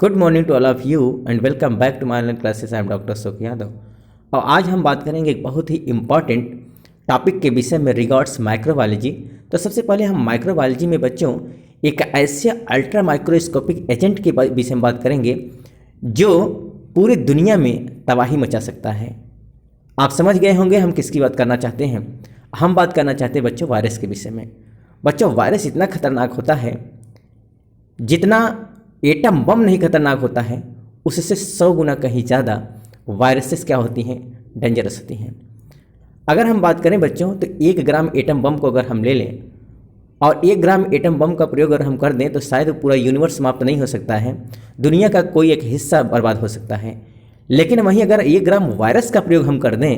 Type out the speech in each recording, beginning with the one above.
Good morning to all of you and welcome back to my online classes. I am doctor Ashok Yadav और आज हम बात करेंगे एक बहुत ही इम्पॉर्टेंट टॉपिक के विषय में रिगार्ड्स माइक्रोबायोलॉजी। तो सबसे पहले हम माइक्रोबायोलॉजी में बच्चों एक ऐसे अल्ट्रा माइक्रोस्कोपिक एजेंट के विषय में बात करेंगे जो पूरी दुनिया में तबाही मचा सकता है। आप समझ गए होंगे हम किसकी बात करना चाहते हैं। हम बात करना चाहते हैं बच्चों वायरस के विषय में। बच्चों वायरस इतना खतरनाक होता है जितना एटम बम नहीं खतरनाक होता है उससे 100 गुना कहीं ज़्यादा वायरसेस क्या होती हैं, डेंजरस होती हैं। अगर हम बात करें बच्चों तो 1 ग्राम एटम बम को अगर हम ले लें और 1 ग्राम एटम बम का प्रयोग अगर हम कर दें तो शायद पूरा यूनिवर्स समाप्त नहीं हो सकता है, दुनिया का कोई एक हिस्सा बर्बाद हो सकता है। लेकिन वहीं अगर 1 ग्राम वायरस का प्रयोग हम कर दें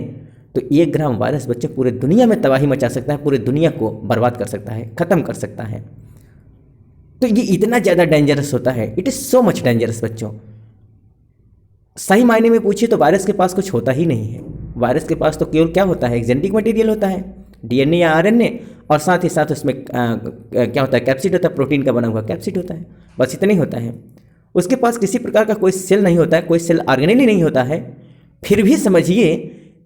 तो 1 ग्राम वायरस बच्चों पूरे दुनिया में तबाही मचा सकता है, पूरी दुनिया को बर्बाद कर सकता है, ख़त्म कर सकता है। तो ये इतना ज़्यादा डेंजरस होता है, it is so much dangerous बच्चों। सही मायने में पूछिए तो वायरस के पास कुछ होता ही नहीं है। वायरस के पास तो केवल क्या होता है, एक जेनेटिक मटेरियल होता है, डीएनए या आरएनए, और साथ ही साथ उसमें क्या होता है, कैप्सिड होता है, प्रोटीन का बना हुआ कैप्सिड होता है, बस इतना ही होता है। उसके पास किसी प्रकार का कोई सेल नहीं होता है, कोई सेल ऑर्गेनेल नहीं होता है। फिर भी समझिए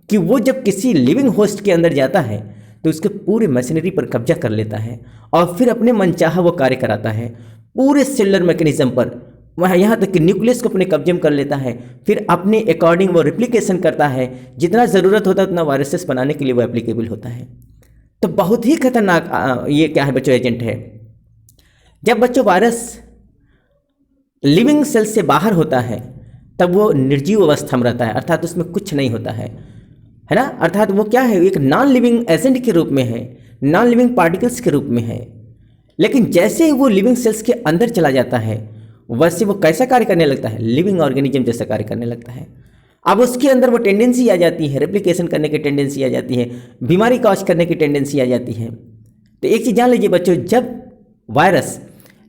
कि वो जब किसी लिविंग होस्ट के अंदर जाता है तो उसके पूरी मशीनरी पर कब्जा कर लेता है और फिर अपने मनचाहा वो कार्य कराता है पूरे सेलुलर मैकेनिज्म पर, वहाँ यहाँ तक कि न्यूक्लियस को अपने कब्जे में कर लेता है। फिर अपने अकॉर्डिंग वो रिप्लिकेशन करता है, जितना ज़रूरत होता है उतना वायरसेस बनाने के लिए वो एप्लीकेबल होता है। तो बहुत ही खतरनाक ये क्या है बच्चों, एजेंट है। जब बच्चों वायरस लिविंग सेल से बाहर होता है तब वो निर्जीव अवस्था में रहता है, अर्थात उसमें कुछ नहीं होता है ना, अर्थात वो क्या है, एक नॉन लिविंग एजेंट के रूप में है, नॉन लिविंग पार्टिकल्स के रूप में है। लेकिन जैसे ही वो लिविंग सेल्स के अंदर चला जाता है वैसे वो कैसा कार्य करने लगता है, लिविंग ऑर्गेनिज्म जैसा कार्य करने लगता है। अब उसके अंदर वो टेंडेंसी आ जाती है, रेप्लिकेशन करने की टेंडेंसी आ जाती है, बीमारी कॉज करने की टेंडेंसी आ जाती है। तो एक चीज़ जान लीजिए बच्चों, जब वायरस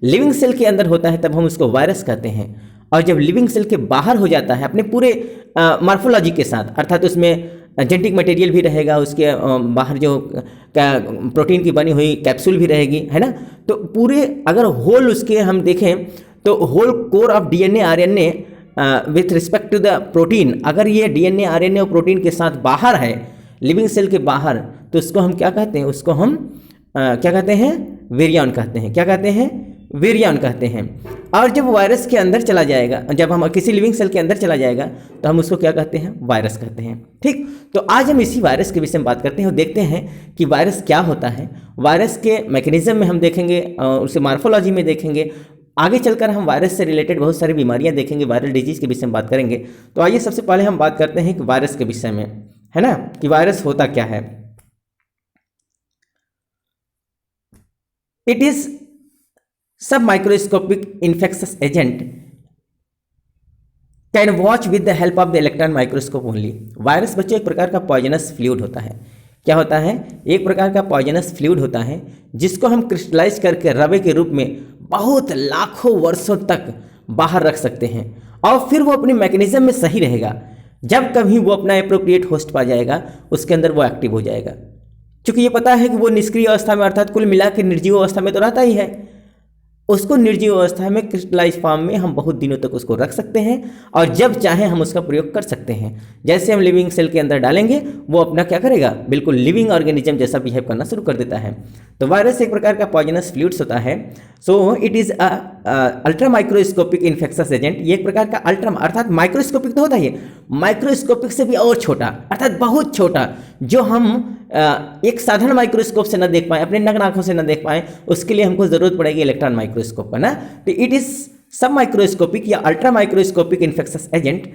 लिविंग सेल के अंदर होता है तब हम उसको वायरस कहते हैं, और जब लिविंग सेल के बाहर हो जाता है अपने पूरे मॉर्फोलॉजी के साथ, अर्थात उसमें जेनेटिक मटेरियल भी रहेगा, उसके बाहर जो प्रोटीन की बनी हुई कैप्सूल भी रहेगी, है ना। तो पूरे अगर होल उसके हम देखें तो whole core of DNA RNA with respect to the protein, अगर ये डीएनए आरएनए और प्रोटीन के साथ बाहर है, लिविंग सेल के बाहर, तो उसको हम क्या कहते हैं, उसको हम क्या कहते हैं, विरियन कहते हैं। क्या कहते हैं, विरियन कहते हैं। और जब वायरस के अंदर चला जाएगा, जब हम किसी लिविंग सेल के अंदर चला जाएगा तो हम उसको क्या कहते हैं, वायरस कहते हैं। ठीक, तो आज हम इसी वायरस के विषय में बात करते हैं और देखते हैं कि वायरस क्या होता है, वायरस के मैकेनिज्म में हम देखेंगे, उसे मार्फोलॉजी में देखेंगे। आगे चलकर हम वायरस से रिलेटेड बहुत सारी बीमारियां देखेंगे, वायरल डिजीज के विषय में बात करेंगे। तो आइए सबसे पहले हम बात करते हैं कि वायरस के विषय में, है ना, कि वायरस होता क्या है। इट इज सब microscopic infectious agent can watch with the help of the electron microscope only. Virus बच्चों एक प्रकार का पॉइजनस फ्लूइड होता है। क्या होता है, एक प्रकार का पॉइजनस फ्लूइड होता है जिसको हम क्रिस्टलाइज करके रवे के रूप में बहुत लाखों वर्षों तक बाहर रख सकते हैं और फिर वो अपने मैकेनिज्म में सही रहेगा। जब कभी वो अपना एप्रोप्रिएट होस्ट पा जाएगा उसके अंदर वो एक्टिव हो जाएगा। क्योंकि ये पता है कि वो निष्क्रिय अवस्था में, अर्थात कुल मिला के निर्जीव अवस्था में तो रहता ही है, उसको निर्जीव अवस्था में क्रिस्टलाइज फॉर्म में हम बहुत दिनों तक उसको रख सकते हैं और जब चाहे हम उसका प्रयोग कर सकते हैं। जैसे हम लिविंग सेल के अंदर डालेंगे वो अपना क्या करेगा, बिल्कुल लिविंग ऑर्गेनिज्म जैसा बिहेव करना शुरू कर देता है। तो वायरस एक प्रकार का पॉइजनस फ्लूइड्स होता है। So it is ultra microscopic infectious agent. ये एक प्रकार का अल्ट्रा, अर्थात माइक्रोस्कोपिक तो होता ही है, माइक्रोस्कोपिक से भी और छोटा, अर्थात बहुत छोटा, जो हम एक साधारण माइक्रोस्कोप से न देख पाए, अपने नग्न आंखों से न देख पाए, उसके लिए हमको जरूरत पड़ेगी इलेक्ट्रॉन माइक्रोस्कोप का ना। तो इट इज सब माइक्रोस्कोपिक या ultra microscopic infectious agent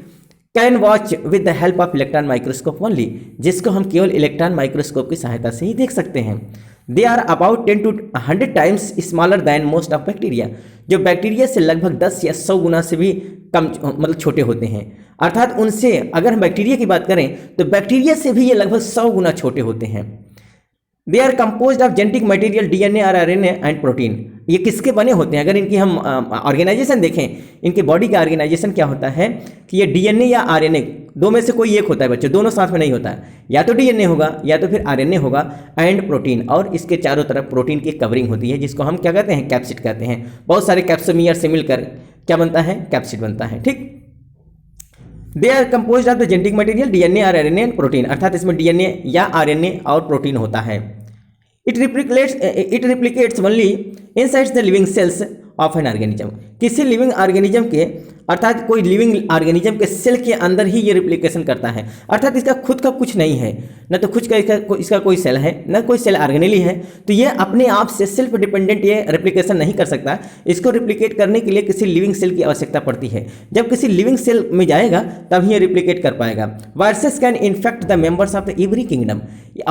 can watch with the help of electron microscope only, जिसको हम केवल इलेक्ट्रॉन माइक्रोस्कोप की सहायता से ही देख सकते हैं। They are about 10 to 100 times smaller than most of bacteria, जो बैक्टीरिया से लगभग 10 या 100 गुना से भी कम, मतलब छोटे होते हैं। अर्थात उनसे, अगर हम बैक्टीरिया की बात करें तो बैक्टीरिया से भी ये लगभग 100 गुना छोटे होते हैं। They are composed of genetic material DNA और आरएनए एंड प्रोटीन। ये किसके बने होते हैं, अगर इनकी हम ऑर्गेनाइजेशन देखें, इनके बॉडी का ऑर्गेनाइजेशन क्या होता है कि ये डीएनए या आरएनए दो में से कोई एक होता है बच्चों, दोनों साथ में नहीं होता है, या तो डीएनए होगा या तो फिर आरएनए होगा एंड प्रोटीन, और इसके चारों तरफ प्रोटीन की कवरिंग होती है जिसको हम क्या कहते हैं, कैप्सिड कहते हैं। बहुत सारे कैप्सोमियर से मिलकर क्या बनता है, कैप्सिड बनता है। ठीक, they are compose of the genetic material DNA और आरएनए एंड प्रोटीन, अर्थात इसमें डीएनए या आरएनए और प्रोटीन होता है। It replicates only inside the living cells of an organism, किसी लिविंग ऑर्गेनिज्म के, अर्थात कोई लिविंग ऑर्गेनिज्म के सेल के अंदर ही ये रिप्लिकेशन करता है, अर्थात इसका खुद का कुछ नहीं है, न तो खुद का इसका कोई सेल है, न कोई सेल ऑर्गेनेली है, तो ये अपने आप से सेल्फ डिपेंडेंट ये रिप्लिकेशन नहीं कर सकता। इसको रिप्लिकेट करने के लिए किसी लिविंग सेल की आवश्यकता पड़ती है। जब किसी लिविंग सेल में जाएगा तब ये रिप्लिकेट कर पाएगा। Viruses can infect the members of the every kingdom,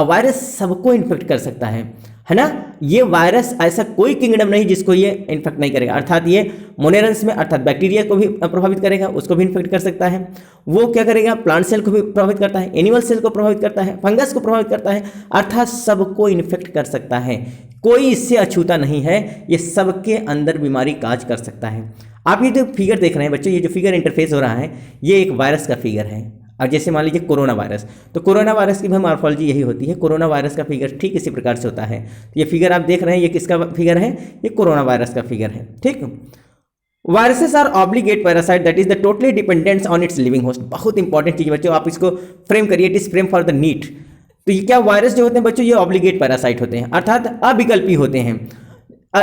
virus सबको इन्फेक्ट कर सकता है ना। ये वायरस ऐसा कोई किंगडम नहीं जिसको ये इन्फेक्ट नहीं करेगा, अर्थात ये मोनेरंस में, अर्थात बैक्टीरिया को भी प्रभावित करेगा, उसको भी इन्फेक्ट कर सकता है। वो क्या करेगा, प्लांट सेल को भी प्रभावित करता है, एनिमल सेल को प्रभावित करता है, फंगस को प्रभावित करता है, अर्थात सबको इन्फेक्ट कर सकता है। कोई इससे अछूता नहीं है, ये सबके अंदर बीमारी काज कर सकता है। आप ये जो फिगर देख रहे हैं बच्चों, ये जो फिगर इंटरफेस हो रहा है, ये एक वायरस का फिगर है। और जैसे मान लीजिए कोरोना वायरस, तो कोरोना वायरस की भी मॉर्फोलॉजी यही होती है। कोरोना वायरस का फिगर ठीक इसी प्रकार से होता है। ये फिगर आप देख रहे हैं, ये किसका फिगर है, ये कोरोना वायरस का फिगर है। ठीक, viruses are obligate parasite that is the totally dependence on its living host. बहुत इंपॉर्टेंट चीज बच्चों, आप इसको फ्रेम करिए, it is frame for the NEET. तो ये क्या वायरस जो होते हैं बच्चों, ये ऑब्लिगेट पैरासाइट होते हैं, अर्थात अविकल्पी होते हैं।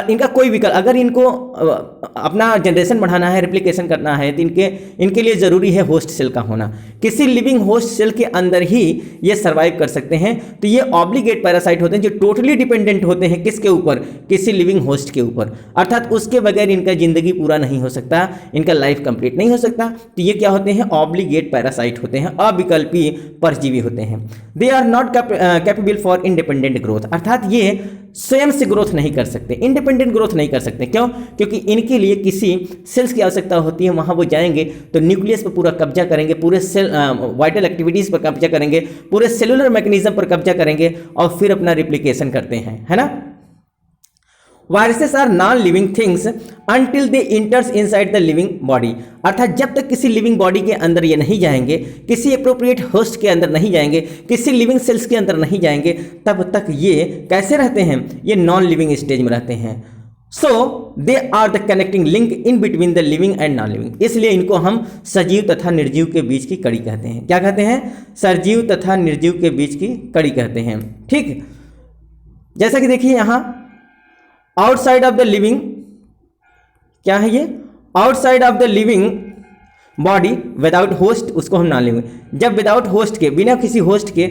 इनका कोई विकल्प, अगर इनको अपना जनरेशन बढ़ाना है, रिप्लिकेशन करना है, तो इनके लिए ज़रूरी है होस्ट सेल का होना। किसी लिविंग होस्ट सेल के अंदर ही ये सर्वाइव कर सकते हैं। तो ये ऑब्लिगेट पैरासाइट होते हैं जो टोटली डिपेंडेंट होते हैं किसके ऊपर, किसी लिविंग होस्ट के ऊपर, अर्थात उसके बगैर इनका जिंदगी पूरा नहीं हो सकता, इनका लाइफ कंप्लीट नहीं हो सकता। तो ये क्या होते हैं, ऑब्लिगेट पैरासाइट होते हैं, अविकल्पी परजीवी होते हैं। They are not capable for independent growth, अर्थात ये स्वयं से ग्रोथ नहीं कर सकते, इंडिपेंडेंट ग्रोथ नहीं कर सकते। क्यों, क्योंकि इनके लिए किसी सेल्स की आवश्यकता होती है। वहाँ वो जाएंगे तो न्यूक्लियस पर पूरा कब्जा करेंगे, पूरे सेल वाइटल एक्टिविटीज़ पर कब्जा करेंगे, पूरे सेलुलर मैकेनिज्म पर कब्जा करेंगे और फिर अपना रिप्लिकेशन करते हैं, है ना। Viruses are non living things until they enters inside the living body, अर्थात जब तक किसी लिविंग बॉडी के अंदर ये नहीं जाएंगे, किसी अप्रोप्रिएट होस्ट के अंदर नहीं जाएंगे, किसी लिविंग सेल्स के अंदर नहीं जाएंगे, तब तक ये कैसे रहते हैं, ये नॉन लिविंग स्टेज में रहते हैं। So they are the connecting link in between the living and non living, इसलिए इनको हम सजीव तथा निर्जीव के बीच की कड़ी कहते हैं। क्या कहते हैं, सजीव तथा निर्जीव के बीच की कड़ी कहते हैं। ठीक, जैसा कि देखिए यहाँ आउटसाइड ऑफ द लिविंग, क्या है ये, outside of the living body without host, उसको हम नॉन लिविंग। जब विदाउट होस्ट के, बिना किसी होस्ट के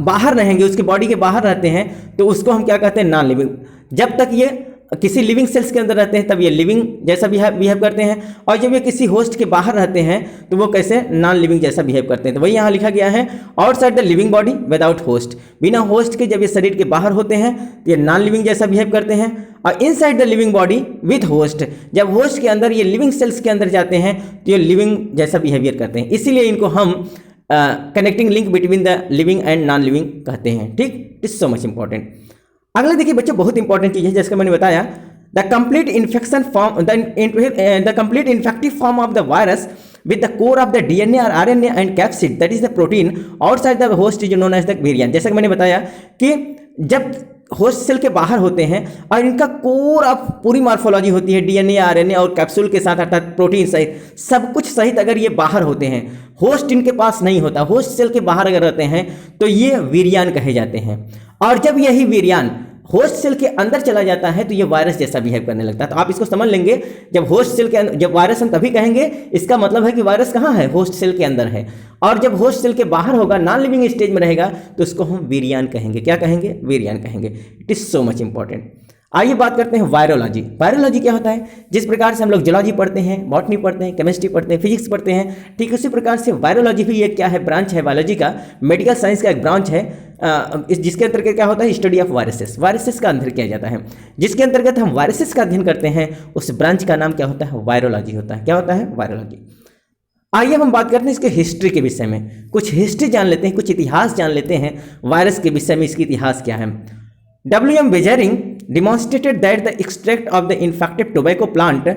बाहर रहेंगे, उसके बॉडी के बाहर रहते हैं, तो उसको हम क्या कहते हैं, नॉन लिविंग। जब तक ये किसी लिविंग सेल्स के अंदर रहते हैं तब ये लिविंग जैसा बिहेव करते हैं, और जब ये किसी होस्ट के बाहर रहते हैं तो वो कैसे, नॉन लिविंग जैसा बिहेव करते हैं। तो वही यहाँ लिखा गया है, outside the living body without host, बिना होस्ट के जब ये शरीर के बाहर होते हैं तो ये नॉन लिविंग जैसा बिहेव करते हैं। और inside the living body with host, जब होस्ट के अंदर ये लिविंग सेल्स के अंदर जाते हैं तो ये लिविंग जैसा बिहेवियर करते हैं। इसीलिए इनको हम connecting link between the living and non living कहते हैं। ठीक, it is so much important. अगला देखिए बच्चों, बहुत इंपॉर्टेंट चीज है, जैसे मैंने बताया, the complete infection form, the complete infective form of the virus with the core of the DNA or RNA and capsid, that is the protein outside the host is known as the virion। जैसा कि मैंने बताया कि जब host cell के बाहर होते हैं और इनका कोर ऑफ पूरी मॉर्फोलॉजी होती है, डीएनए, आरएनए और कैप्सूल के साथ, अर्थात प्रोटीन सहित सब कुछ सहित, अगर ये बाहर होते हैं, होस्ट इनके पास नहीं होता, होस्ट सेल के बाहर अगर रहते हैं तो ये वीरियान कहे जाते हैं। और जब यही वीरियान होस्ट सेल के अंदर चला जाता है तो ये वायरस जैसा बिहेव करने लगता है। तो आप इसको समझ लेंगे, जब होस्ट सेल के अंदर, जब वायरस हम तभी कहेंगे, इसका मतलब है कि वायरस कहाँ है, होस्ट सेल के अंदर है। और जब होस्ट सेल के बाहर होगा, नॉन लिविंग स्टेज में रहेगा, तो उसको हम वीरियान कहेंगे। क्या कहेंगे, वीरियान कहेंगे। It is so much important. आइए बात करते हैं वायरोलॉजी। वायरोलॉजी क्या होता है, जिस प्रकार से हम लोग जूलॉजी पढ़ते हैं, बॉटनी पढ़ते हैं, केमिस्ट्री पढ़ते हैं, फिजिक्स पढ़ते हैं, ठीक उसी प्रकार से वायरोलॉजी भी एक क्या है, ब्रांच है बायोलॉजी का, मेडिकल साइंस का एक ब्रांच है, जिसके अंतर्गत क्या होता है, स्टडी ऑफ वायरसेस, वायरसेस का अध्ययन किया जाता है। जिसके अंतर्गत हम वायरसेस का अध्ययन करते हैं, उस ब्रांच का नाम क्या होता है, वायरोलॉजी होता है। क्या होता है, वायरोलॉजी। आइए हम बात करते हैं इसके हिस्ट्री के विषय में, कुछ हिस्ट्री जान लेते हैं, कुछ इतिहास जान लेते हैं वायरस के विषय में, इसकी इतिहास क्या है। W.M. Beijering demonstrated that the extract of the infected tobacco plant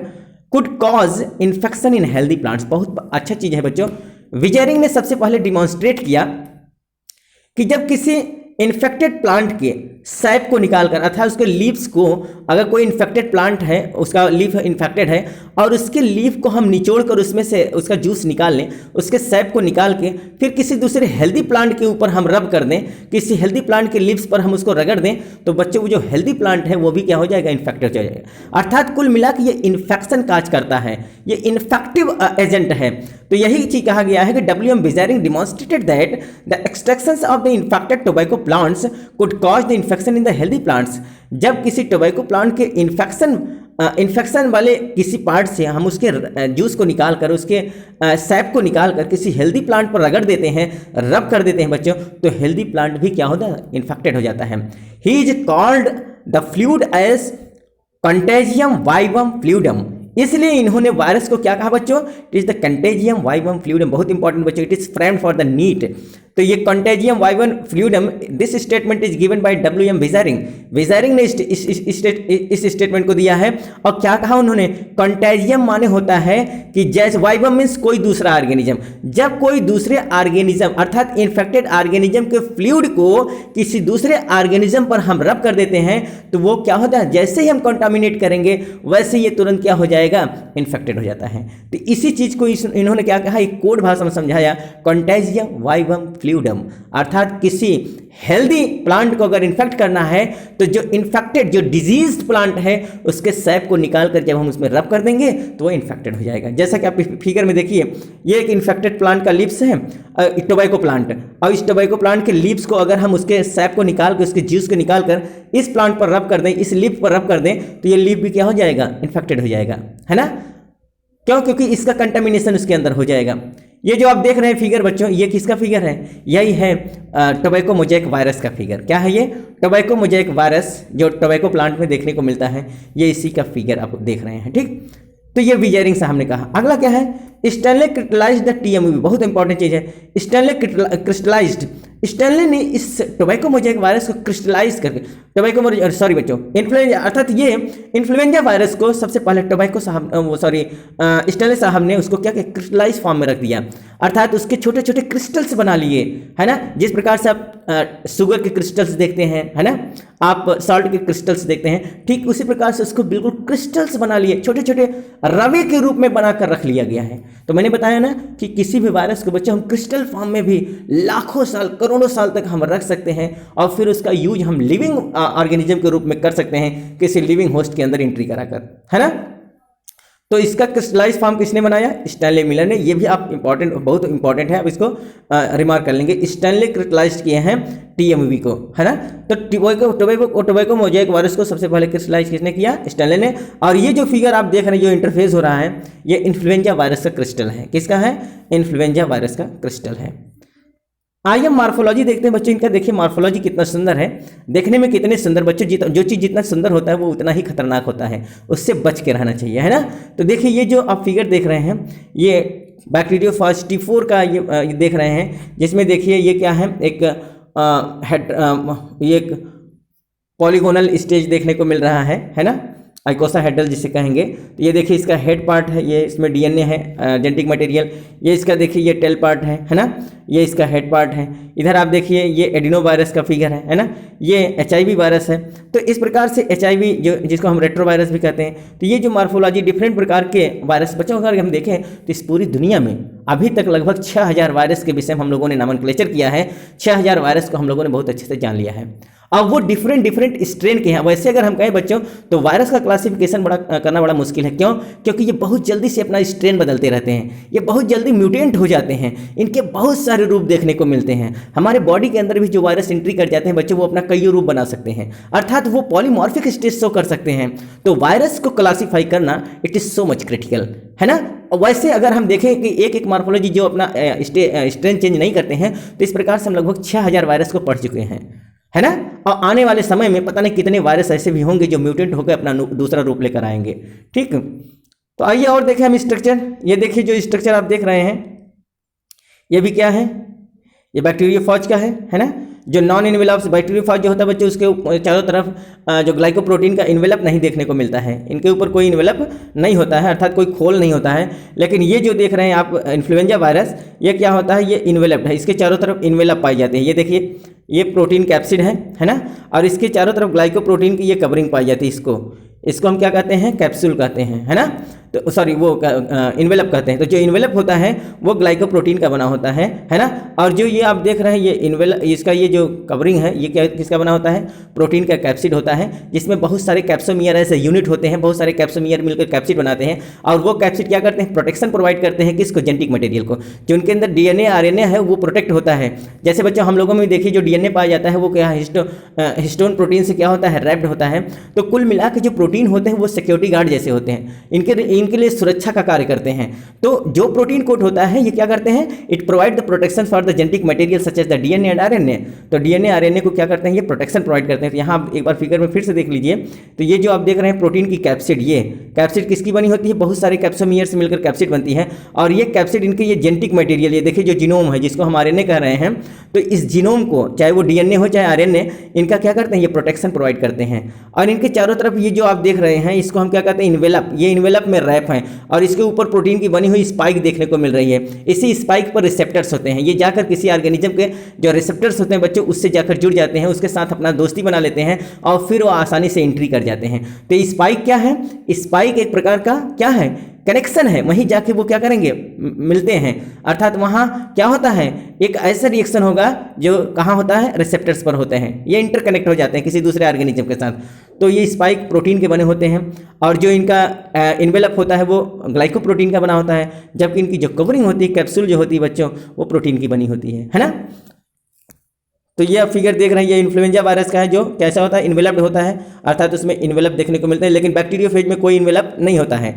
could cause infection in healthy plants। बहुत अच्छा चीज है बच्चों। विजेरिंग ने सबसे पहले डिमॉन्स्ट्रेट किया कि जब किसी इन्फेक्टेड प्लांट के सैप को निकालकर, अर्थात उसके लीव्स को, अगर कोई इन्फेक्टेड प्लांट है, उसका लीफ इन्फेक्टेड है और उसके लीफ को हम निचोड़ कर उसमें से उसका जूस निकाल लें, उसके सैप को निकाल के फिर किसी दूसरे हेल्दी प्लांट के ऊपर हम रब कर दें, किसी हेल्दी प्लांट के लीव्स पर हम उसको रगड़ दें, तो बच्चों वो जो हेल्दी प्लांट है वो भी क्या हो जाएगा, इन्फेक्टेड हो जाएगा। अर्थात कुल मिला के ये इन्फेक्शन काज करता है, ये इन्फेक्टिव एजेंट है। तो यही चीज कहा गया है कि W M Beijerinck demonstrated that the extractions of the infected tobacco plants could cause the infection in the healthy plants. जब किसी टोबैको प्लांट के इन्फेक्शन वाले किसी पार्ट से हम उसके जूस को निकाल कर, उसके सैप को निकाल कर किसी हेल्दी प्लांट पर रगड़ देते हैं, रब कर देते हैं बच्चों, तो हेल्दी प्लांट भी क्या होता है, इन्फेक्टेड हो जाता है। He is called the fluid as contagium vivum fluidum. इसलिए इन्होंने वायरस को क्या कहा बच्चों, it is the contagium vivum fluidum. बहुत इंपॉर्टेंट बच्चों, it is framed for the NEET. तो ये contagium vivum fluidum, this statement is given by W M Beijerinck. Beijerinck ने इस स्टेटमेंट को दिया है और क्या कहा उन्होंने, कंटेजियम माने होता है कि जैसे वाइवम मीन्स कोई दूसरा ऑर्गेनिज्म, जब कोई दूसरे ऑर्गेनिज्म अर्थात इन्फेक्टेड ऑर्गेनिज्म के फ्लूइड को किसी दूसरे ऑर्गेनिज्म पर हम रब कर देते हैं तो वो क्या होता है, जैसे ही हम कंटामिनेट करेंगे वैसे ये तुरंत क्या हो जाएगा, इन्फेक्टेड हो जाता है। तो इसी चीज को इन्होंने क्या कहा, एक कोड भाषा में समझाया, कंटेजियम वाइवम फ्लूइडम। अर्थात किसी हेल्दी प्लांट को अगर इन्फेक्ट करना है तो जो इन्फेक्टेड, जो डिजीज्ड प्लांट है उसके सैप को निकाल कर जब हम उसमें रब कर देंगे तो वो इन्फेक्टेड हो जाएगा। जैसा कि आप फिगर में देखिए, ये एक इन्फेक्टेड प्लांट का लीव्स है, टोबैको प्लांट, और इस टोबैको प्लांट के लीव्स को अगर हम उसके सैप को निकाल कर, उसके जूस को निकाल कर इस प्लांट पर रब कर दें, इस लीफ पर रब कर दें, तो ये लीफ भी क्या हो जाएगा, इन्फेक्टेड हो जाएगा, है ना। क्यों, क्योंकि इसका कंटामिनेशन उसके अंदर हो जाएगा। ये जो आप देख रहे हैं फिगर बच्चों, ये किसका फिगर है, यही है टोबैको मोज़ेक वायरस का फिगर। क्या है ये, टोबैको मोज़ेक वायरस जो टोबैको प्लांट में देखने को मिलता है, ये इसी का फिगर आप देख रहे हैं, ठीक। तो ये विजारिंग साहब ने कहा। अगला क्या है, स्टैनले क्रिस्टलाइज्ड द टीएमवी, बहुत इंपॉर्टेंट चीज है। स्टैनले क्रिस्टलाइज्ड, स्टैनले ने इस टोबैको मोज़ेक वायरस को क्रिस्टलाइज करके, टोबैको सॉरी बच्चों, इन्फ्लुएंजा, अर्थात ये इन्फ्लुएंजा वायरस को सबसे पहले टोबैको साहब स्टैनले साहब ने उसको क्या किया, क्रिस्टलाइज फॉर्म में रख दिया, अर्थात उसके छोटे छोटे क्रिस्टल्स बना लिए, है ना। जिस प्रकार से आप शुगर के क्रिस्टल्स देखते हैं, है ना, आप सॉल्ट के क्रिस्टल्स देखते हैं, ठीक उसी प्रकार से उसको बिल्कुल क्रिस्टल्स बना लिए, छोटे छोटे रवे के रूप में बनाकर रख लिया गया है। तो मैंने बताया ना कि किसी भी वायरस को बच्चे हम क्रिस्टल फॉर्म में भी लाखों साल, करोड़ों साल तक हम रख सकते हैं और फिर उसका यूज हम लिविंग ऑर्गेनिज्म के रूप में कर सकते हैं, किसी लिविंग होस्ट के अंदर एंट्री कराकर, है ना। तो इसका क्रिस्टलाइज फॉर्म किसने बनाया, स्टैनले मिलर ने। ये भी आप इंपॉर्टेंट, बहुत इंपॉर्टेंट है, आप इसको रिमार्क कर लेंगे। स्टैनले क्रिस्टलाइज किए हैं टीएमवी को, है ना। तो टोबैको मोज़ेक वायरस को सबसे पहले क्रिस्टलाइज किसने किया, स्टैनले ने। और ये जो फिगर आप देख रहे हैं, जो इंटरफेस हो रहा है, ये इन्फ्लुएंजा वायरस का क्रिस्टल है। किसका है, इन्फ्लुएंजा वायरस का क्रिस्टल है। आइए मार्फोलॉजी देखते हैं बच्चों इनका। देखिए मार्फोलॉजी कितना सुंदर है, देखने में कितने सुंदर बच्चों, जो चीज़ जितना सुंदर होता है वो उतना ही खतरनाक होता है, उससे बच के रहना चाहिए, है ना। तो देखिए ये जो आप फिगर देख रहे हैं, ये बैक्टीरियोफाज T4 का ये देख रहे हैं, जिसमें देखिए ये क्या है, एक ये एक पॉलीगोनल स्टेज देखने को मिल रहा है ना, आइकोसाहेड्रल जिसे कहेंगे। तो ये देखिए इसका हेड पार्ट है, ये इसमें डीएनए है, जेनेटिक मटेरियल। ये इसका देखिए ये टेल पार्ट है ना, ये इसका हेड पार्ट है। इधर आप देखिए ये एडिनो वायरस का फिगर है ना, ये HIV वायरस है। तो इस प्रकार से HIV जो जिसको हम रेट्रोवायरस भी कहते हैं, तो ये जो मार्फोलॉजी डिफरेंट प्रकार के वायरस बच्चों अगर हम देखें तो इस पूरी दुनिया में अभी तक लगभग 6000 वायरस के विषय में हम लोगों ने नामनक्लेचर किया है। 6000 वायरस को हम लोगों ने बहुत अच्छे से जान लिया है। अब वो डिफरेंट स्ट्रेन के हैं। वैसे अगर हम कहें बच्चों तो वायरस का क्लासिफिकेशन करना बड़ा मुश्किल है। क्यों? क्योंकि ये बहुत जल्दी से अपना स्ट्रेन बदलते रहते हैं, ये बहुत जल्दी म्यूटेंट हो जाते हैं, इनके बहुत सारे रूप देखने को मिलते हैं। हमारे बॉडी के अंदर भी जो वायरस एंट्री कर जाते हैं बच्चों, वो अपना कई रूप बना सकते हैं, अर्थात वो पॉलीमॉर्फिक स्टेज शो कर सकते हैं। तो वायरस को क्लासीफाई करना it is so much critical, है ना। वैसे अगर हम देखें कि एक मार्फोलॉजी जो अपना स्ट्रेन चेंज नहीं करते हैं, तो इस प्रकार से हम लगभग 6000 वायरस को पढ़ चुके हैं, है ना। और आने वाले समय में पता नहीं कितने वायरस ऐसे भी होंगे जो म्यूटेंट होकर अपना दूसरा रूप लेकर आएंगे। ठीक, तो आइए और देखें हम स्ट्रक्चर। ये देखिए जो स्ट्रक्चर आप देख रहे हैं, ये भी क्या है, ये बैक्टीरियोफाज का है ना। जो नॉन इन्वेलप्स बैक्टीरियोफाज जो होता है बच्चों, उसके चारों तरफ जो ग्लाइकोप्रोटीन का इन्वेलप नहीं देखने को मिलता है, इनके ऊपर कोई इन्वेलप नहीं होता है, अर्थात कोई खोल नहीं होता है। लेकिन ये जो देख रहे हैं आप इन्फ्लुएंजा वायरस, ये क्या होता है, ये इन्वेलप्ड है, इसके चारों तरफ इन्वेलप पाई जाती है। ये देखिए ये प्रोटीन कैप्सिड है ना, और इसके चारों तरफ ग्लाइकोप्रोटीन की ये कवरिंग पाई जाती है। इसको हम क्या कहते हैं, कैप्सूल कहते हैं, है ना। तो सॉरी वो इन्वेलप कहते हैं। तो जो इन्वेलप होता है वो ग्लाइकोप्रोटीन का बना होता है ना। और जो ये आप देख रहे हैं ये इन्वेलप, इसका ये जो कवरिंग है ये क्या किसका बना होता है, प्रोटीन का कैप्सिड होता है, जिसमें बहुत सारे कैप्सोमियर ऐसे यूनिट होते हैं, बहुत सारे कैप्सोमियर मिलकर कैप्सिड बनाते हैं। और वो कैप्सिड क्या करते हैं, प्रोटेक्शन प्रोवाइड करते हैं किसको, जेनेटिक मटेरियल को। जो उनके अंदर डीएनए आरएनए है वो प्रोटेक्ट होता है। जैसे बच्चों हम लोगों में देखिए जो डीएनए पाया जाता है वो क्या हिस्टोन प्रोटीन से क्या होता है, रैप्ड होता है। तो कुल मिला के जो प्रोटीन होते हैं वो सिक्योरिटी गार्ड जैसे होते हैं, इनके लिए सुरक्षा का कार्य करते हैं। तो जो प्रोटीन कोड होता है ये क्या करते हैं, it provide the protection for the genetic material such as the DNA and RNA. तो डीएनए आरएनए को क्या करते हैं, ये प्रोटेक्शन प्रोवाइड करते हैं। तो यहाँ आप एक बार फिगर में फिर से देख लीजिए। तो ये जो आप देख रहे हैं प्रोटीन की कैप्सिड, ये कैप्सिड किसकी बनी होती है, बहुत सारे कैप्सोमियर से मिलकर कैप्सिड बनती है। और ये कैप्सिड इनके ये जेनेटिक मटेरियल, ये देखिए जो जीनोम है जिसको हम आरएनए कह रहे हैं, तो इस जीनोम को चाहे वो डीएनए हो चाहे आरएनए, इनका क्या करते हैं, ये प्रोटेक्शन प्रोवाइड करते हैं। और इनके चारों तरफ ये जो आप देख रहे हैं इसको हम क्या कहते हैं, इन्वेलप। ये इन्वेलप में रैप है और इसके ऊपर प्रोटीन की बनी हुई स्पाइक देखने को मिल रही है। इसी स्पाइक पर रिसेप्टर्स होते हैं, ये जाकर किसी ऑर्गेनिज्म के जो रिसेप्टर्स होते हैं बच्चों, उससे जाकर जुड़ जाते हैं, उसके साथ अपना दोस्ती बना लेते हैं और फिर वो आसानी से एंट्री कर जाते हैं। तो स्पाइक क्या है, स्पाइक एक प्रकार का क्या है, कनेक्शन है, वहीं जाके वो क्या करेंगे, मिलते हैं। अर्थात वहाँ क्या होता है, एक ऐसा रिएक्शन होगा जो कहाँ होता है, रिसेप्टर्स पर होते हैं, ये इंटरकनेक्ट हो जाते हैं किसी दूसरे ऑर्गेनिज्म के साथ। तो ये स्पाइक प्रोटीन के बने होते हैं और जो इनका इन्वेलप होता है वो ग्लाइकोप्रोटीन का बना होता है, जबकि इनकी जो कवरिंग होती है, कैप्सूल जो होती है बच्चों, वो प्रोटीन की बनी होती है ना। तो ये आप फिगर देख रहे हैं, ये इन्फ्लुएंजा वायरस का है, जो कैसा होता है, इन्वेलप्ड होता है, अर्थात उसमें इन्वेलप देखने को मिलता है। लेकिन बैक्टीरियोफेज में कोई इन्वेलप नहीं होता है।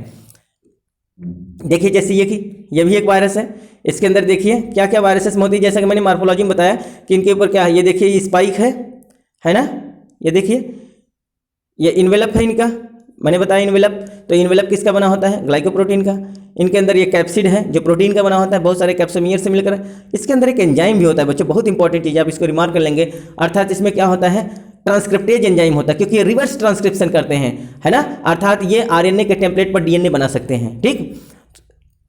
देखिए जैसे ये भी एक वायरस है, इसके अंदर देखिए क्या क्या वायरसेस होती है। जैसा कि मैंने मार्फोलॉजी में बताया कि इनके ऊपर क्या है, ये देखिए ये स्पाइक है ना, ये देखिए ये इन्वेलप है इनका, मैंने बताया इन्वेलप। तो इन्वेलप किसका बना होता है, ग्लाइकोप्रोटीन का। इनके अंदर ये कैप्सिड है जो प्रोटीन का बना होता है, बहुत सारे कैप्सोमियर से मिलकर। इसके अंदर एक एंजाइम भी होता है बच्चों, बहुत इंपॉर्टेंट चीज़, आप इसको रिमार्क कर लेंगे। अर्थात इसमें क्या होता है, ट्रांसक्रिप्टेज एंजाइम होता है, क्योंकि ये रिवर्स ट्रांसक्रिप्शन करते हैं, है ना। अर्थात ये आरएनए के टेम्पलेट पर डीएनए बना सकते हैं, ठीक।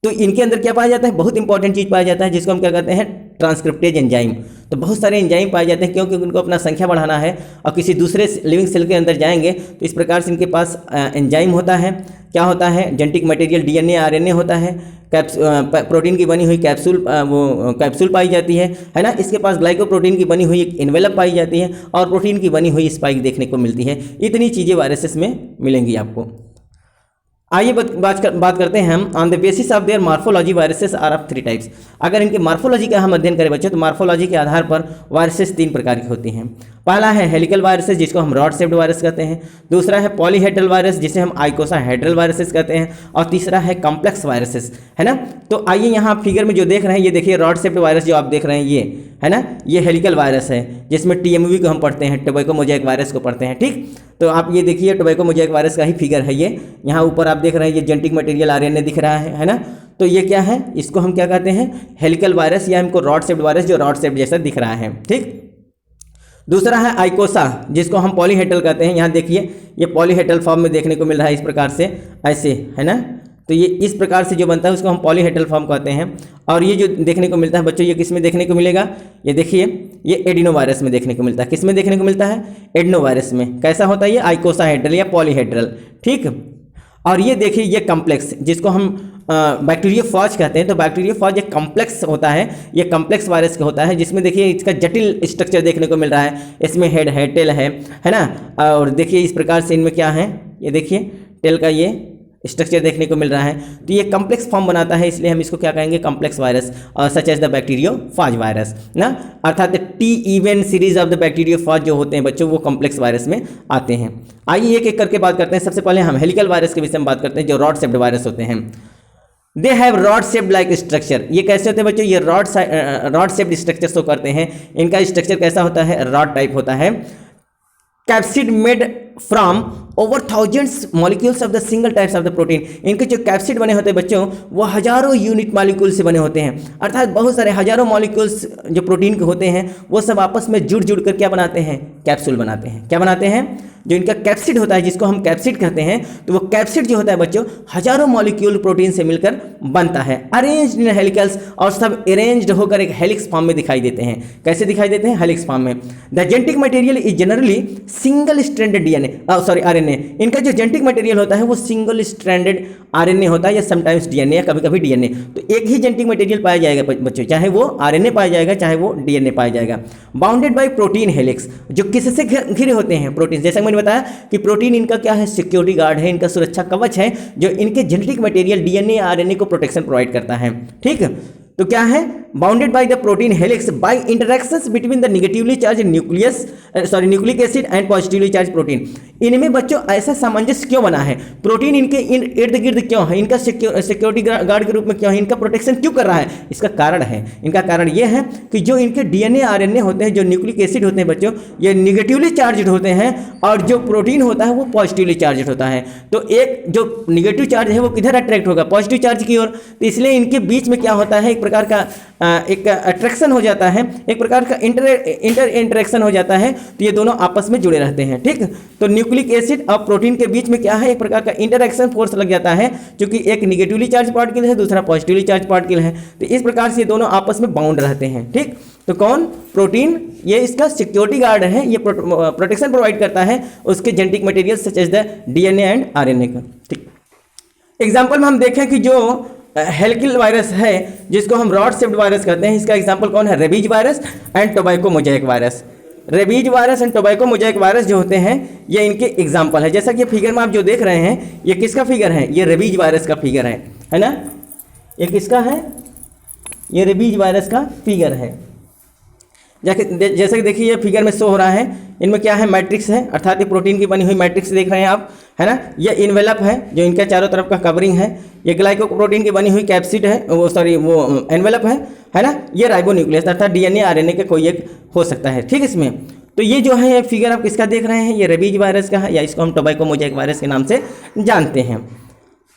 तो इनके अंदर क्या पाया जाता है, बहुत इंपॉर्टेंट चीज़ पाया जाता है जिसको हम क्या कहते हैं, ट्रांसक्रिप्टेज एंजाइम। तो बहुत सारे एंजाइम पाए जाते हैं क्योंकि उनको अपना संख्या बढ़ाना है और किसी दूसरे लिविंग सेल के अंदर जाएंगे, तो इस प्रकार से इनके पास एंजाइम होता है। क्या होता है, जेनेटिक मटेरियल डीएनए आरएनए होता है, प्रोटीन की बनी हुई कैप्सूल पाई जाती है ना। इसके पास ग्लाइकोप्रोटीन की बनी हुई एक इन्वेलप पाई जाती है और प्रोटीन की बनी हुई स्पाइक देखने को मिलती है। इतनी चीज़ें वायरसेस में मिलेंगी आपको। आइए बात करते हैं हम on the basis of their morphology viruses are of 3 types. अगर इनके मार्फोलॉजी का हम अध्ययन करें बच्चों, तो मार्फोलॉजी के आधार पर वायरसेस 3 प्रकार की होती हैं। पहला है हेलिकल वायरसेस जिसको हम रॉड शेप्ड वायरस कहते हैं, दूसरा है पॉलीहेड्रल वायरस जिसे हम आइकोसाहेड्रल वायरसेस कहते हैं, और तीसरा है कॉम्प्लेक्स वायरसेस, है ना। तो आइए यहाँ फिगर में जो देख रहे हैं, ये देखिए रॉड शेप्ड वायरस जो आप देख रहे हैं ये है ना, ये हेलिकल वायरस है जिसमें टीएमवी को हम पढ़ते हैं, टोबैको मोज़ेक वायरस को पढ़ते हैं, ठीक। तो आप ये देखिए टोबैको मोज़ेक वायरस का ही फिगर है ये। यहाँ ऊपर आप देख रहे हैं ये जेनेटिक मटेरियल आरएनए दिख रहा है ना। तो ये क्या है, इसको हम क्या कहते हैं, हेलिकल वायरस या हमको रॉड शेप्ड वायरस जो रॉड शेप्ड जैसा दिख रहा है, ठीक। दूसरा है आइकोसा जिसको हम पॉलीहेड्रल कहते हैं। यहाँ देखिए ये पॉलीहेड्रल फॉर्म में देखने को मिल रहा है, इस प्रकार से ऐसे, है ना। तो ये इस प्रकार से जो बनता है उसको हम पॉलीहेड्रल फॉर्म कहते हैं। और ये जो देखने को मिलता है बच्चों, ये किस में देखने को मिलेगा, ये देखिए ये एडिनो वायरस में देखने को मिलता है। किस में देखने को मिलता है, एडिनो वायरस में। कैसा होता है ये, आइकोसाहेड्रल या पॉलीहेड्रल, ठीक। और ये देखिए ये कॉम्प्लेक्स जिसको हम बैक्टीरियोफॉज कहते हैं। तो बैक्टीरियोफॉज एक कॉम्प्लेक्स होता है, ये कॉम्प्लेक्स वायरस का होता है जिसमें देखिए इसका जटिल स्ट्रक्चर देखने को मिल रहा है। इसमें हेड है, टेल है ना। और देखिए इस प्रकार से इनमें क्या है, ये देखिए टेल का ये स्ट्रक्चर देखने को मिल रहा है। तो ये कॉम्प्लेक्स फॉर्म बनाता है, इसलिए हम इसको क्या कहेंगे, complex virus, such as the bacteriophage virus ना। अर्थात T even series of the bacteriophage जो होते हैं बच्चों, वो कॉम्प्लेक्स वायरस में आते हैं। आइए एक एक करके बात करते हैं। सबसे पहले हम हेलिकल वायरस के विषय में बात करते हैं, जो रॉड शेप्ड वायरस होते हैं। They have rod shaped like structure. ये कैसे होते हैं बच्चों, ये रॉड शेप्ड स्ट्रक्चर शो करते हैं। इनका स्ट्रक्चर कैसा होता है, रॉड टाइप होता है। Capsid made from over thousands molecules of the single types of the protein. इनके जो कैप्सिड बने होते हैं बच्चों वो हजारों यूनिट मॉलिक्यूल से बने होते हैं, अर्थात बहुत सारे हजारों मॉलिक्यूल्स जो प्रोटीन के होते हैं वो सब आपस में जुड़ जुड़ कर क्या बनाते हैं, कैप्सूल बनाते हैं। क्या बनाते हैं? जो इनका कैप्सिड होता है, जिसको हम कैप्सिड कहते हैं, तो वो कैप्सिड जो होता है बच्चों हजारों मॉलिक्यूल प्रोटीन से मिलकर बनता है, अरेंज्ड इन हेलिकल्स, और सब अरेंज्ड होकर एक हेलिक्स फॉर्म में दिखाई देते हैं। कैसे दिखाई देते हैं? हेलिक्स फॉर्म में। The genetic material is generally single stranded DNA, sorry RNA. इनका जो जेनेटिक मटेरियल होता है वो सिंगल स्ट्रैंडेड आरएनए होता है, या समटाइम्स डीएनए, या कभी कभी डीएनए। तो एक ही जेनेटिक मटेरियल पाया जाएगा बच्चों, चाहे वो आरएनए पाया जाएगा चाहे वो डीएनए पाया जाएगा। बाउंडेड बाय प्रोटीन हेलिक्स, जो किससे घिरे होते हैं? प्रोटीन। जैसा मैंने बताया कि प्रोटीन इनका क्या है? सिक्योरिटी गार्ड है, इनका सुरक्षा कवच है, जो इनके जेनेटिक मटेरियल डीएनए आरएनए को प्रोटेक्शन प्रोवाइड करता है। ठीक, तो क्या है? Bounded by the protein helix by interactions between the negatively charge nucleic acid and positively charge protein. इनमें बच्चों ऐसा सामंजस्य क्यों बना है? प्रोटीन इनके इर्द गिर्द क्यों है? इनका सिक्योरिटी गार्ड के रूप में क्यों है? इनका प्रोटेक्शन क्यों कर रहा है? इसका कारण है, इनका कारण यह है कि जो इनके डीएनए आरएनए होते हैं, जो न्यूक्लिक एसिड होते हैं बच्चों, ये निगेटिवली चार्ज होते हैं, और जो प्रोटीन होता है वो पॉजिटिवली चार्ज होता है। तो एक जो निगेटिव चार्ज है वो किधर अट्रैक्ट होगा? पॉजिटिव चार्ज की ओर। तो इसलिए इनके बीच में क्या होता है? एक प्रकार का एक अट्रैक्शन हो जाता है, एक प्रकार का इंटरेक्शन हो जाता है, तो ये दोनों आपस में जुड़े रहते हैं। ठीक, तो न्यूक्लिक एसिड और प्रोटीन के बीच में क्या है? एक प्रकार का इंटरेक्शन फोर्स लग जाता है, क्योंकि एक निगेटिवली चार्ज पार्टिकल है, दूसरा पॉजिटिवली चार्ज पार्टिकल है। तो इस प्रकार से ये दोनों आपस में बाउंड रहते हैं। ठीक, तो कौन? प्रोटीन, ये इसका सिक्योरिटी गार्ड है, ये प्रोटेक्शन प्रोवाइड करता है उसके genetic material such as the DNA and RNA का। ठीक, एग्जाम्पल में हम देखें कि जो हेलिकल वायरस है, जिसको हम रॉड शेप्ड वायरस कहते हैं, इसका एग्जांपल कौन है? Rabies virus and tobacco Mosaic virus. Rabies virus and tobacco Mosaic virus जो होते हैं ये इनके एग्जांपल है। जैसा कि फिगर में आप जो देख रहे हैं, ये किसका फिगर है? ये रेबीज वायरस का फिगर है ना? ये किसका है? ये रेबीज वायरस का फिगर है। जैसे कि देखिए ये फिगर में शो हो रहा है, इनमें क्या है? मैट्रिक्स है, अर्थात ये प्रोटीन की बनी हुई मैट्रिक्स देख रहे हैं आप, है ना? ये इन्वेलप है जो इनके चारों तरफ का कवरिंग है। ये ग्लाइकोप्रोटीन की बनी हुई कैप्सिड है, वो एनवेलप है ना? ये राइबोन्यूक्लियस अर्थात डीएनए आरएनए के कोई एक हो सकता है। ठीक, इसमें तो ये जो है ये फिगर आप किसका देख रहे हैं? ये रेबीज वायरस का है, या इसको हम टोबैको मोजाइक वायरस के नाम से जानते हैं।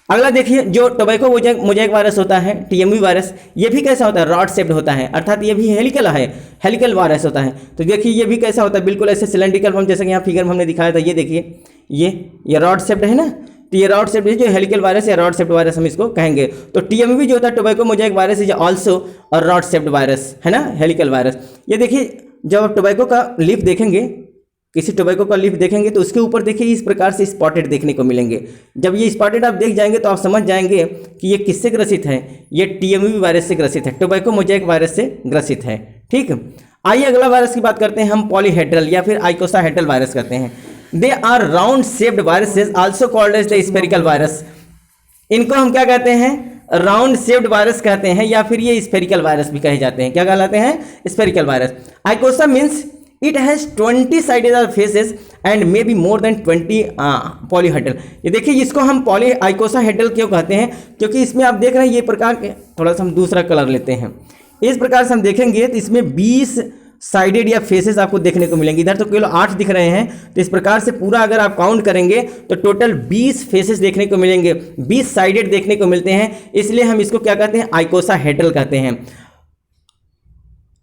अगला देखिए, जो टोबैको मोजाइक वायरस होता है, टीएमवी वायरस, ये भी कैसा होता है? रॉड शेप्ड होता है, अर्थात ये भी हेलिकल वायरस होता है। तो देखिए ये भी कैसा होता है? बिल्कुल ऐसे सिलेंड्रिकल फॉर्म, जैसे कि यहाँ फिगर में हमने दिखाया था। ये देखिए ये रॉड शेप्ड है ना? तो ये रॉड शेप्ड जो हेलिकल वायरस या रॉड शेप्ड वायरस हम इसको कहेंगे। तो टीएमवी जो होता है tobacco Mosaic virus is also और रॉड शेप्ड वायरस, है ना? Helical virus. ये देखिए, जब आप टोबैको का लीफ देखेंगे, किसी टोबैको का लीफ देखेंगे, तो उसके ऊपर देखिए इस प्रकार से स्पॉटेड देखने को मिलेंगे। जब ये स्पॉटेड आप देख जाएंगे तो आप समझ जाएंगे कि ये किससे ग्रसित है? ये टीएमवी वायरस से ग्रसित है, टोबैको मोजाइक वायरस से ग्रसित है। ठीक, आइए अगला वायरस की बात करते हैं हम, पॉलीहेड्रल या फिर आइकोसाहेड्रल वायरस कहते हैं। They are round shaped viruses also called as the spherical virus. इनको हम क्या कहते हैं? राउंड शेप्ड वायरस कहते हैं, या फिर ये स्फेरिकल वायरस भी कहे जाते हैं। क्या कहलाते हैं? Spherical virus. Icosa means it has 20 sided और faces and may be more than 20 polyhedral. ये देखिए, इसको हम पॉली आइकोसाहेड्रल क्यों कहते हैं? क्योंकि इसमें आप देख रहे हैं ये प्रकार के, थोड़ा सा हम दूसरा कलर लेते हैं, इस प्रकार से हम देखेंगे तो इसमें 20 साइडेड या फेसेस आपको देखने को मिलेंगे। इधर तो केवल 8 दिख रहे हैं, तो इस प्रकार से पूरा अगर आप काउंट करेंगे तो टोटल 20 फेसेस देखने को मिलेंगे, 20 साइडेड देखने को मिलते हैं। इसलिए हम इसको क्या कहते हैं? आइकोसाहेड्रल कहते हैं।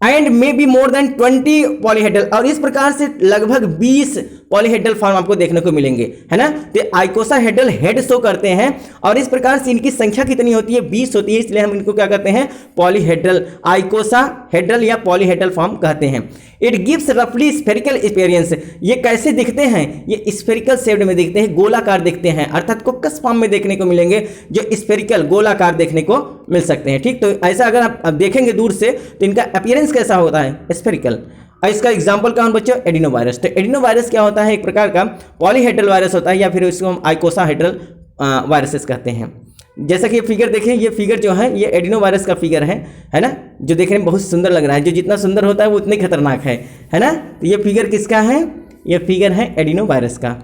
And may be more than 20 polyhedral, और इस प्रकार से लगभग 20 पॉलीहेड्रल फॉर्म आपको देखने को मिलेंगे, है ना? तो आइकोसाहेड्रल हेड शो करते हैं, और इस प्रकार से इनकी संख्या कितनी होती है? 20 होती है। इसलिए हम इनको क्या कहते हैं? पॉलीहेड्रल, आइकोसाहेड्रल या पॉलीहेड्रल फॉर्म कहते हैं। इट गिव्स रफली स्फेरिकल अपीयरेंस। ये कैसे दिखते हैं? ये स्फेरिकल शेप्ड में दिखते हैं, गोलाकार दिखते हैं, अर्थात कोकस फॉर्म में देखने को मिलेंगे, जो स्फेरिकल गोलाकार देखने को मिल सकते हैं। ठीक, तो ऐसा अगर आप देखेंगे दूर से तो इनका अपीयरेंस कैसा होता है? स्फेरिकल। इसका एग्जाम्पल कौन बच्चों? Adeno virus. तो एडिनो वायरस क्या होता है? एक प्रकार का पॉलीहेड्रल वायरस होता है, या फिर इसको हम आइकोसाहेड्रल वायरसेस कहते हैं। जैसा कि ये फिगर देखें, ये फिगर जो है ये एडिनो वायरस का फिगर है ना? जो देखने में बहुत सुंदर लग रहा है, जो जितना सुंदर होता है वो उतनी खतरनाक है ना? तो ये फिगर किसका है? ये फिगर है एडिनो वायरस का।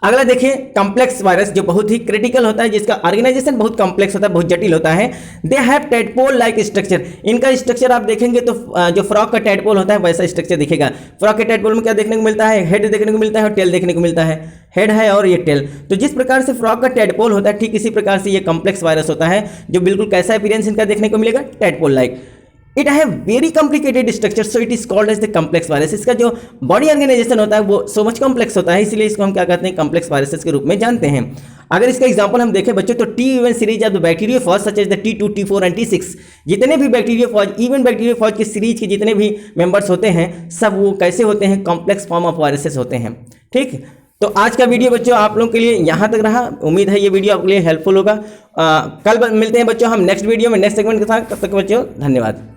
अगला देखिए कॉम्प्लेक्स वायरस, जो बहुत ही क्रिटिकल होता है, जिसका ऑर्गेनाइजेशन बहुत कॉम्प्लेक्स होता है, बहुत जटिल होता है। They have tadpole like structure. इनका स्ट्रक्चर आप देखेंगे तो जो फ्रॉग का टेडपोल होता है वैसा स्ट्रक्चर दिखेगा। फ्रॉग के टेडपोल में क्या देखने को मिलता है? हेड देखने को मिलता है और टेल देखने को मिलता है। हेड है और ये टेल। तो जिस प्रकार से फ्रॉग का टेडपोल होता है, ठीक इसी प्रकार से ये कॉम्प्लेक्स वायरस होता है, जो बिल्कुल कैसा अपीयरेंस इनका देखने को मिलेगा? Tadpole like. It have very complicated structure, so it is called as the complex virus. इसका जो बॉडी ऑर्गेनाइजेशन होता है वो सो मच कॉम्प्लेक्स होता है, इसलिए इसको हम क्या कहते हैं? कॉम्प्लेक्स वायरसेस के रूप में जानते हैं। अगर इसका एग्जांपल हम देखें बच्चों, तो T even series of the bacteriophage such as the T2, T4 and T6, जितने भी बैक्टीरियोफॉज, इवन बैक्टीरियोफॉज की सीरीज के जितने भी मेंबर्स होते हैं, सब वो कैसे होते हैं? कॉम्प्लेक्स फॉर्म ऑफ वायरसेस होते हैं। ठीक, तो आज का वीडियो बच्चों आप लोगों के लिए यहाँ तक रहा। उम्मीद है ये वीडियो आपके लिए हेल्पफुल होगा। कल मिलते हैं बच्चों हम नेक्स्ट वीडियो में, नेक्स्ट सेगमेंट के साथ। तब तक बच्चों धन्यवाद।